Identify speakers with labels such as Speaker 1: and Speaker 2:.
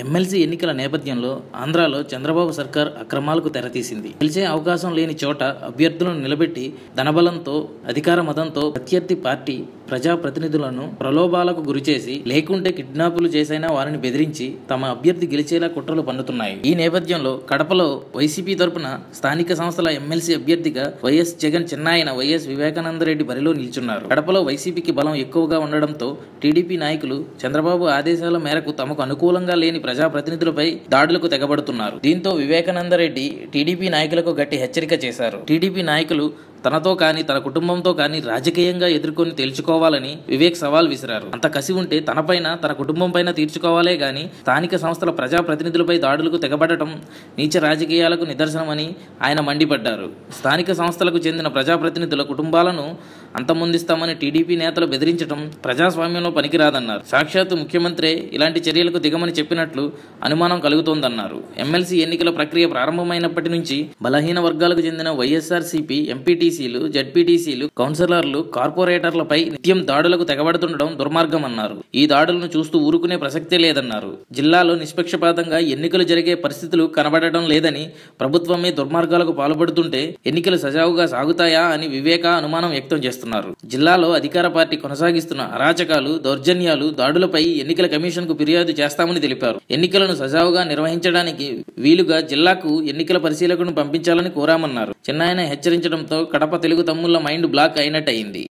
Speaker 1: MLC ఎన్నికల నేపథ్యంలో ఆంధ్రాలో చంద్రబాబు సర్కార్ అక్రమాలకు తెరతీసింది. గెలిచే అవకాశం లేని చోట అభ్యర్థులను నిలబెట్టి ధనబలంతో, అధికార మదంతో ప్రత్యర్థి పార్టీ ప్రజాప్రతినిధులను ప్రలోభాలకు గురిచేసి, లేకుంటే కిడ్నాపులు చేసైనా వారిని బెదిరించి తమ అభ్యర్థి గెలిచేలా కుట్రలు పన్నుతున్నాయి. ఈ నేపథ్యంలో కడపలో వైసీపీ తరపున స్థానిక సంస్థల ఎమ్మెల్సీ అభ్యర్థిగా వైఎస్ జగన్ చిన్నాయన వైఎస్ వివేకానందరెడ్డి బరిలో నిల్చున్నారు. కడపలో వైసీపీకి బలం ఎక్కువగా ఉండడంతో టీడీపీ నాయకులు చంద్రబాబు ఆదేశాల మేరకు తమకు అనుకూలంగా లేని ప్రజాప్రతినిధులపై దాడులకు తెగబడుతున్నారు. దీంతో వివేకానందరెడ్డి టీడీపీ నాయకులకు గట్టి హెచ్చరిక చేశారు. టీడీపీ నాయకులు తనతో కానీ తన కుటుంబంతో కానీ రాజకీయంగా ఎదుర్కొని తేల్చుకోవాలని వివేక్ సవాల్ విసిరారు. అంత కసి ఉంటే తనపైన, తన కుటుంబం పైన తీర్చుకోవాలే గాని స్థానిక సంస్థల ప్రజాప్రతినిధులపై దాడులకు తెగబడటం నీచ రాజకీయాలకు నిదర్శనమని ఆయన మండిపడ్డారు. స్థానిక సంస్థలకు చెందిన ప్రజాప్రతినిధుల కుటుంబాలను అంతమొందిస్తామని టీడీపీ నేతలు బెదిరించడం ప్రజాస్వామ్యంలో పనికిరాదన్నారు. సాక్షాత్తు ముఖ్యమంత్రే ఇలాంటి చర్యలకు దిగమని చెప్పినట్లు అనుమానం కలుగుతోందన్నారు. ఎమ్మెల్సీ ఎన్నికల ప్రక్రియ ప్రారంభమైనప్పటి నుంచి బలహీన వర్గాలకు చెందిన వైఎస్ఆర్సీపీ ఎంపీటీసీలు, జడ్పీటీసీలు, కౌన్సిలర్లు, కార్పొరేటర్లపై నిత్యం దాడులకు తెగబడుతుండడం దుర్మార్గమన్నారు. ఈ దాడులను చూస్తూ ఊరుకునే ప్రసక్తే లేదన్నారు. జిల్లాలో నిష్పక్షపాతంగా ఎన్నికలు జరిగే పరిస్థితులు కనబడటం లేదని, ప్రభుత్వమే దుర్మార్గాలకు పాల్పడుతుంటే ఎన్నికలు సజావుగా సాగుతాయా అని వివేక అనుమానం వ్యక్తం చేస్తున్నారు. జిల్లాలో అధికార పార్టీ కొనసాగిస్తున్న అరాచకాలు, దౌర్జన్యాలు, దాడులపై ఎన్నికల కమిషన్ కు ఫిర్యాదు చేస్తామని తెలిపారు. ఎన్నికలను సజావుగా నిర్వహించడానికి వీలుగా జిల్లాకు ఎన్నికల పరిశీలకులను పంపించాలని కోరామన్నారు. చిన్నాయన హెచ్చరించడంతో కడప తెలుగు తమ్ముళ్ల మైండ్ బ్లాక్ అయినట్టయింది.